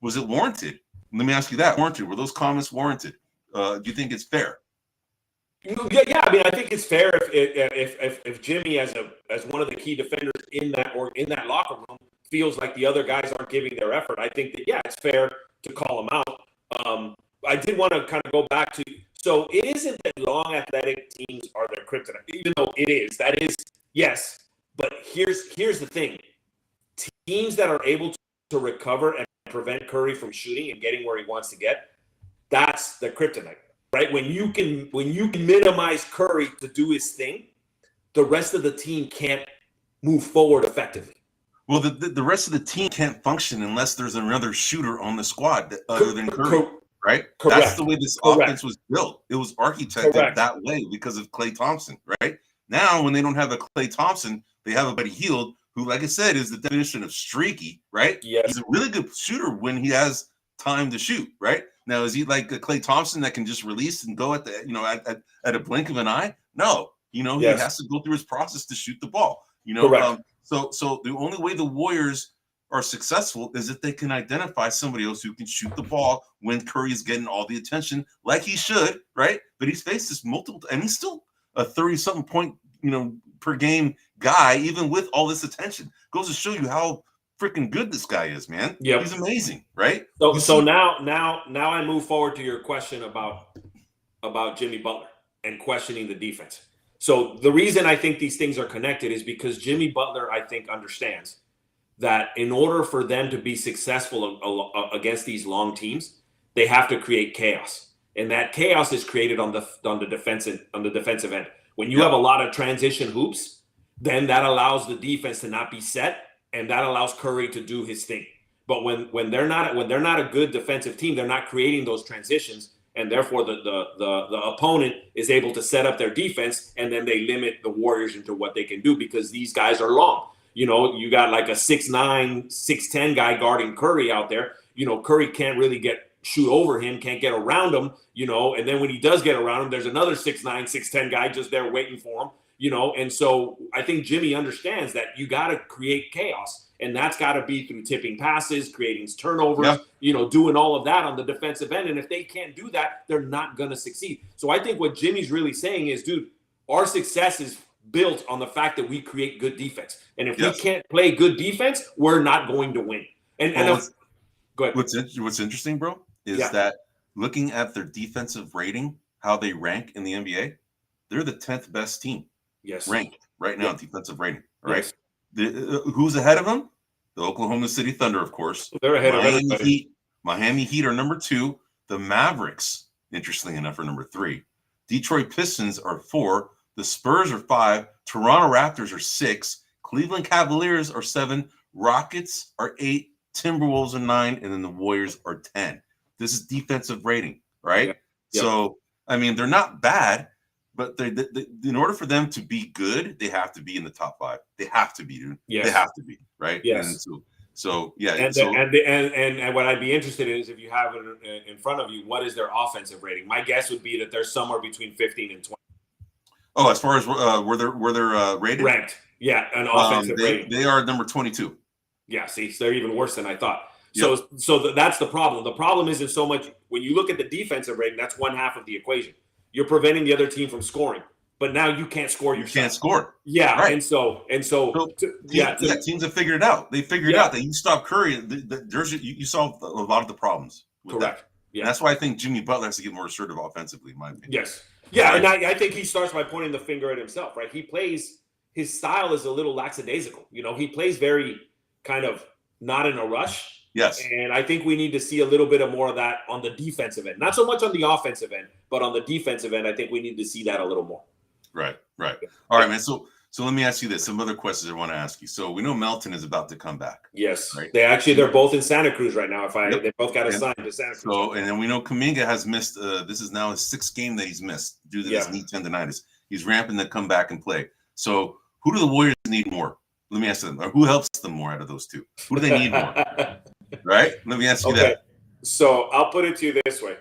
Speaker 1: was it warranted? Let me ask you that. Warranted? Were those comments warranted? Do you think it's fair?
Speaker 2: Yeah. I mean, I think it's fair if Jimmy, as one of the key defenders in that locker room, feels like the other guys aren't giving their effort. I think that it's fair to call them out. I did want to kind of go back to, so it isn't that long athletic teams are their kryptonite, even though it is. That is, yes. But here's the thing: teams that are able to recover and prevent Curry from shooting and getting where he wants to get, that's the kryptonite. Right, when you can minimize Curry to do his thing, the rest of the team can't move forward effectively.
Speaker 1: Well, the rest of the team can't function unless there's another shooter on the squad other than Curry, right?
Speaker 2: Correct.
Speaker 1: That's the way this offense was built. It was architected that way because of Klay Thompson, right? Now, when they don't have a Klay Thompson, they have a Buddy Hield, who, like I said, is the definition of streaky, right?
Speaker 2: Yes.
Speaker 1: He's a really good shooter when he has time to shoot, right? Now, is he like a Klay Thompson that can just release and go at the at a blink of an eye? No, he has to go through his process to shoot the ball.
Speaker 2: Correct.
Speaker 1: So the only way the Warriors are successful is if they can identify somebody else who can shoot the ball when Curry is getting all the attention, like he should, right? But he's faced this multiple, and he's still a 30-something point, per game guy, even with all this attention. Goes to show you how freaking good this guy is, man. Yeah, he's amazing, right?
Speaker 2: So now I move forward to your question about Jimmy Butler and questioning the defense. So the reason I think these things are connected is because Jimmy Butler, I think, understands that in order for them to be successful against these long teams, they have to create chaos, and that chaos is created on the defensive end. When you have a lot of transition hoops, then that allows the defense to not be set, and that allows Curry to do his thing. But when they're not a good defensive team, they're not creating those transitions, and therefore the opponent is able to set up their defense, and then they limit the Warriors into what they can do because these guys are long. You got like a 6'9", 6'10" guy guarding Curry out there. Curry can't really shoot over him, can't get around him, and then when he does get around him, there's another 6'9", 6'10" guy just there waiting for him. And so I think Jimmy understands that you got to create chaos, and that's got to be through tipping passes, creating turnovers, doing all of that on the defensive end. And if they can't do that, they're not going to succeed. So I think what Jimmy's really saying is, dude, our success is built on the fact that we create good defense. And if we can't play good defense, we're not going to win. Go ahead.
Speaker 1: What's interesting, bro, is that looking at their defensive rating, how they rank in the NBA, they're the 10th best team. Ranked right now in defensive rating. All right. Who's ahead of them? The Oklahoma City Thunder, of course.
Speaker 2: They're ahead of everybody.
Speaker 1: Miami Heat are number 2. The Mavericks, interestingly enough, are number 3. Detroit Pistons are 4. The Spurs are 5. Toronto Raptors are 6. Cleveland Cavaliers are 7. Rockets are 8. Timberwolves are 9. And then the Warriors are 10. This is defensive rating, right? So, I mean, they're not bad. But in order for them to be good, they have to be in the top 5. They have to be, dude. Yes. They have to be, right?
Speaker 2: Yes.
Speaker 1: And so yeah.
Speaker 2: And what I'd be interested in is if you have it in front of you, what is their offensive rating? My guess would be that they're somewhere between 15 and 20.
Speaker 1: Oh, as far as where they're rated?
Speaker 2: Ranked. Yeah, an offensive rating.
Speaker 1: They are number 22.
Speaker 2: Yeah, see, so they're even worse than I thought. So that's the problem. The problem isn't so much when you look at the defensive rating, that's one half of the equation. You're preventing the other team from scoring, but now you can't score yourself.
Speaker 1: You can't score.
Speaker 2: Yeah, right. and
Speaker 1: teams have figured it out. They figured out that you stop Curry. You solve a lot of the problems.
Speaker 2: Correct.
Speaker 1: Yeah, and that's why I think Jimmy Butler has to get more assertive offensively, in my opinion.
Speaker 2: Yes. Yeah, and I think he starts by pointing the finger at himself. Right. His style is a little lackadaisical. He plays very kind of not in a rush.
Speaker 1: Yes.
Speaker 2: And I think we need to see a little bit more of that on the defensive end. Not so much on the offensive end, but on the defensive end, I think we need to see that a little more.
Speaker 1: Right. All right, man. So let me ask you this. Some other questions I want to ask you. So we know Melton is about to come back.
Speaker 2: Yes.
Speaker 1: Right?
Speaker 2: They're both in Santa Cruz right now. They both got assigned to Santa Cruz.
Speaker 1: So, and then we know Kuminga has missed, this is now his 6th game that he's missed due to this knee tendonitis. He's ramping to come back and play. So who do the Warriors need more? Let me ask them, who helps them more out of those two? Who do they need more? Right? Let me ask you that.
Speaker 2: So I'll put it to you this way.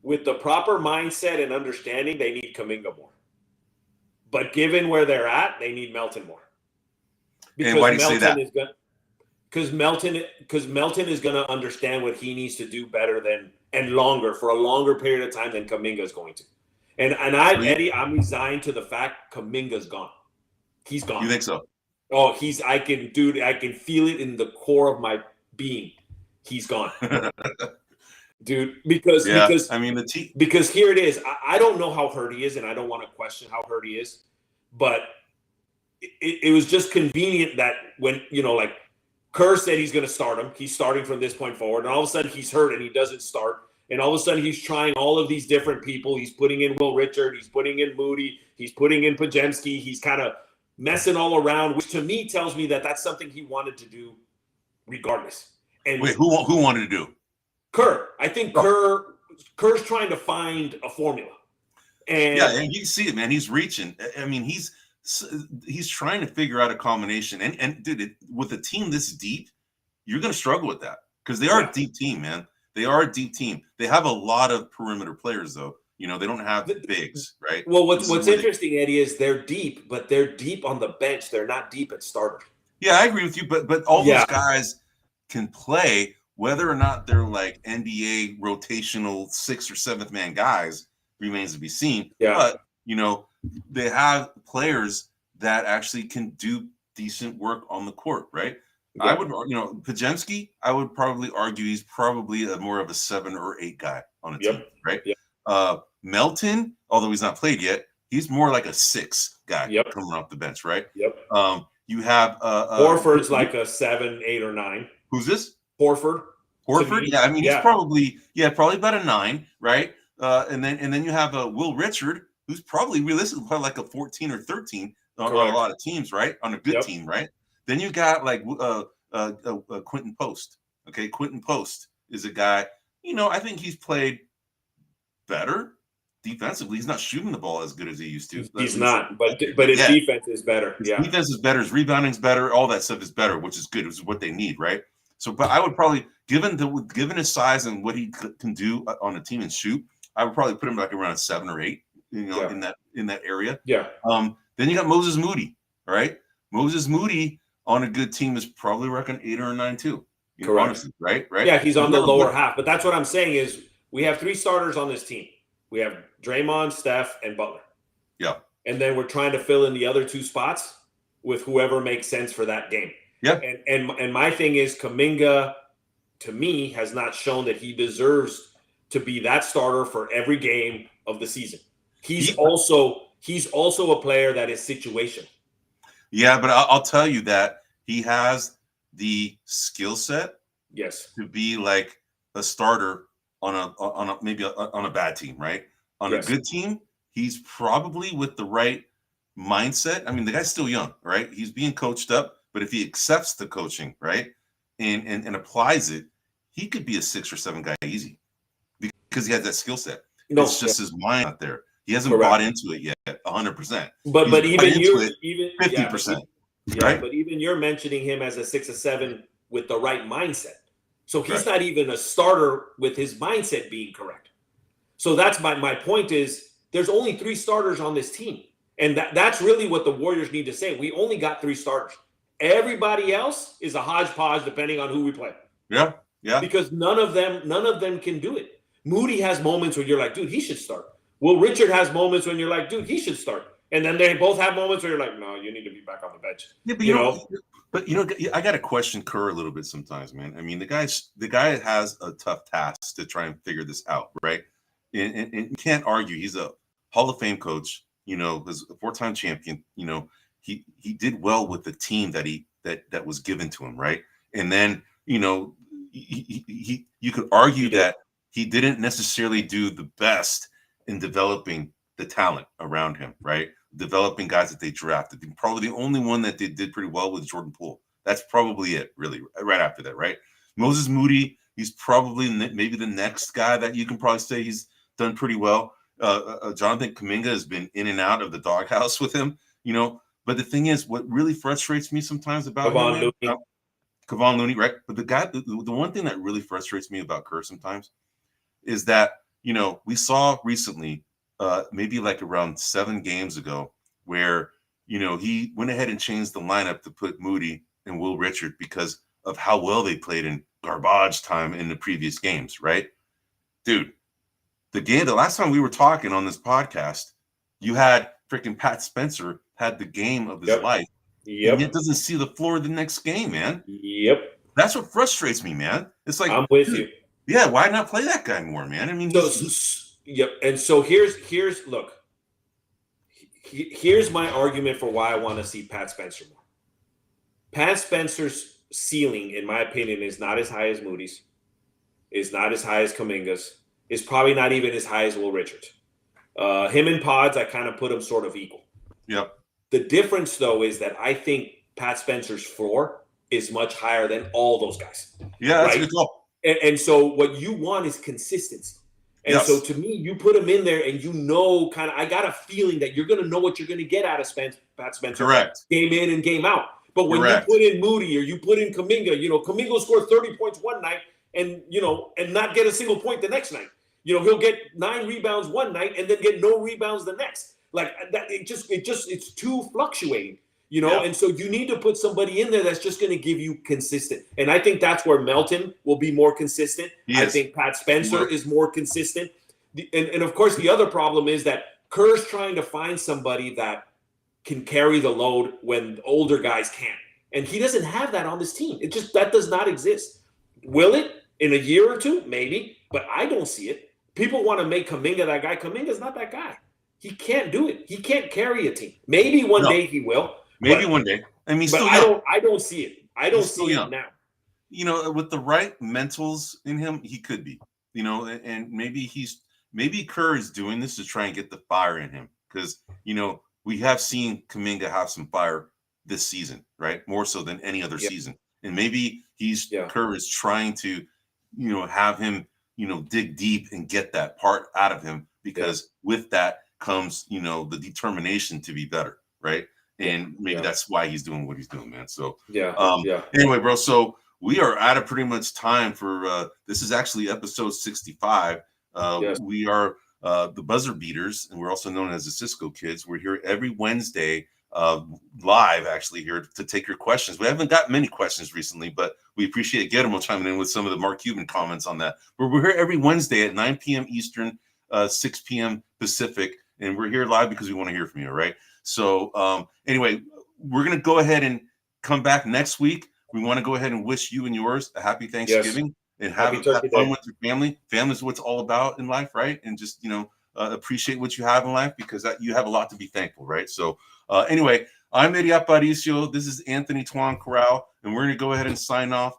Speaker 2: With the proper mindset and understanding, they need Kuminga more. But given where they're at, they need Melton more.
Speaker 1: Because and why do you say that?
Speaker 2: Because Melton is going to understand what he needs to do better than and longer for a longer period of time than Kuminga is going to. And Eddie, I'm resigned to the fact Kuminga's gone. He's gone.
Speaker 1: You think so?
Speaker 2: Oh, I can feel it in the core of my being. He's gone. Dude, because
Speaker 1: I mean
Speaker 2: because here it is. I don't know how hurt he is, and I don't want to question how hurt he is, but it was just convenient that when like Kerr said he's going to start him, he's starting from this point forward, and all of a sudden he's hurt and he doesn't start, and all of a sudden he's trying all of these different people. He's putting in Will Richard, he's putting in Moody, he's putting in Podziemski. He's kind of messing all around, which to me tells me that that's something he wanted to do regardless. And
Speaker 1: wait, who wanted to do?
Speaker 2: Kerr. I think Kerr's trying to find a formula. And
Speaker 1: and you see it, man. He's reaching. I mean, he's trying to figure out a combination. And dude, with a team this deep, you're going to struggle with that because they are a deep team, man. They are a deep team. They have a lot of perimeter players, though. They don't have bigs, right?
Speaker 2: Well, what's interesting, Eddie, is they're deep, but they're deep on the bench. They're not deep at starter.
Speaker 1: Yeah, I agree with you. But all those guys can play. Whether or not they're like NBA rotational 6th or 7th man guys remains to be seen.
Speaker 2: Yeah.
Speaker 1: But, they have players that actually can do decent work on the court, right? Yeah. I would, Podziemski, I would probably argue he's probably more of a 7 or 8 guy on a team, right?
Speaker 2: Yep.
Speaker 1: Melton, although he's not played yet, he's more like a 6 guy coming off the bench, right?
Speaker 2: Yep.
Speaker 1: You have
Speaker 2: Horford's like a 7, 8, or 9.
Speaker 1: Who's this?
Speaker 2: Horford,
Speaker 1: yeah, I mean he's probably about a 9, right? And then you have Will Richard, who's probably realistically like a 14 or 13 on a lot of teams, right? On a good team, right? Then you got like Quentin Post. Okay, Quentin Post is a guy. I think he's played better defensively. He's not shooting the ball as good as he used to.
Speaker 2: He's not, but his defense is better.
Speaker 1: His defense is better. His rebounding's better. All that stuff is better, which is good. Which is what they need, right? So, but I would probably, given his size and what he can do on a team and shoot, I would probably put him like around a 7 or 8, in that area.
Speaker 2: Yeah.
Speaker 1: Then you got Moses Moody, right? Moses Moody on a good team is probably like an 8 or a 9 too.
Speaker 2: Correct.
Speaker 1: Honestly, right?
Speaker 2: Yeah, he's on the lower half. But that's what I'm saying is we have 3 starters on this team. We have Draymond, Steph, and Butler.
Speaker 1: Yeah.
Speaker 2: And then we're trying to fill in the other 2 spots with whoever makes sense for that game.
Speaker 1: Yeah.
Speaker 2: And my thing is Kuminga, to me, has not shown that he deserves to be that starter for every game of the season. He's also a player that is situational.
Speaker 1: Yeah, but I'll tell you that he has the skill set, to be like a starter on a bad team, right? On a good team, he's probably with the right mindset. I mean, the guy's still young, right? He's being coached up, but if he accepts the coaching, right, and applies it, he could be a 6 or 7 guy easy because he has that skill set. It's just his mind out there. He hasn't bought into it yet, 100%.
Speaker 2: But even you,
Speaker 1: 50%,
Speaker 2: right? But even you're mentioning him as a 6 or 7 with the right mindset. So he's not even a starter with his mindset being correct. So that's my point is there's only 3 starters on this team. And that's really what the Warriors need to say. We only got 3 starters. Everybody else is a hodgepodge depending on who we play.
Speaker 1: Yeah, yeah.
Speaker 2: Because none of them can do it. Moody has moments where you're like, dude, he should start. Will Richard has moments when you're like, dude, he should start. And then they both have moments where you're like, no, you need to be back on the bench.
Speaker 1: Yeah, but I got to question Kerr a little bit sometimes, man. I mean, the guy has a tough task to try and figure this out, right? And you can't argue. He's a Hall of Fame coach. He's a 4-time champion. He did well with the team that was given to him, right? And then you could argue that he didn't necessarily do the best in developing the talent around him, right? Developing guys that they drafted. Probably the only one that they did pretty well was Jordan Poole. That's probably it, really, right after that, right? Moses Moody, he's probably maybe the next guy that you can probably say he's done pretty well. Jonathan Kuminga has been in and out of the doghouse with him, But the thing is, what really frustrates me sometimes about
Speaker 2: Kevon
Speaker 1: him,
Speaker 2: Looney.
Speaker 1: Kevon Looney, right? But the one thing that really frustrates me about Kerr sometimes is that, we saw recently, maybe like around 7 games ago, where, he went ahead and changed the lineup to put Moody and Will Richard because of how well they played in garbage time in the previous games, right? Dude, the last time we were talking on this podcast, you had freaking Pat Spencer had the game of his life, and yet doesn't see the floor the next game, man.
Speaker 2: Yep.
Speaker 1: That's what frustrates me, man. It's like,
Speaker 2: I'm with you.
Speaker 1: Yeah, why not play that guy more, man? I mean,
Speaker 2: yep. And so here's look. Here's my argument for why I want to see Pat Spencer more. Pat Spencer's ceiling, in my opinion, is not as high as Moody's, is not as high as Kuminga's, is probably not even as high as Will Richards. Him and Pods, I kind of put him sort of equal.
Speaker 1: Yep.
Speaker 2: The difference, though, is that I think Pat Spencer's floor is much higher than all those guys.
Speaker 1: Yeah, that's a good call.
Speaker 2: And so what you want is consistency. And so to me, you put him in there and I got a feeling that you're going to know what you're going to get out of Pat Spencer.
Speaker 1: Correct.
Speaker 2: Game in and game out. But when you put in Moody or you put in Kuminga, Kuminga will score 30 points one night and not get a single point the next night. He'll get 9 rebounds one night and then get no rebounds the next. Like that, it's too fluctuating. And so you need to put somebody in there that's just going to give you consistent. And I think that's where Melton will be more consistent. I think Pat Spencer is more consistent. And of course, the other problem is that Kerr's trying to find somebody that can carry the load when older guys can't. And he doesn't have that on this team. That does not exist. Will it in a year or two? Maybe. But I don't see it. People want to make Kuminga that guy. Kuminga's not that guy. He can't do it. He can't carry a team. Maybe one day he will.
Speaker 1: Maybe one day. I mean,
Speaker 2: but I don't see it. I don't see it now.
Speaker 1: With the right mentals in him, he could be. And maybe Kerr is doing this to try and get the fire in him because we have seen Kuminga have some fire this season, right? More so than any other season. And maybe Kerr is trying to, have him, dig deep and get that part out of him because with that comes, the determination to be better, right? And maybe that's why he's doing what he's doing, man. So anyway, bro. So we are out of pretty much time for this is actually episode 65. We are the Buzzer Beaters, and we're also known as the Cisco Kids. We're here every Wednesday, live actually here to take your questions. We haven't got many questions recently, but we appreciate Guillermo chiming in with some of the Mark Cuban comments on that. But we're here every Wednesday at 9 p.m. Eastern, 6 p.m. Pacific, and we're here live because we want to hear from you, all right? So anyway, we're going to go ahead and come back next week. We want to go ahead and wish you and yours a happy Thanksgiving and have fun with your family. Family is what it's all about in life, right? And just, appreciate what you have in life because you have a lot to be thankful, right? So anyway, I'm Eddie Aparicio. This is Anthony Tuan Corral, and we're going to go ahead and sign off.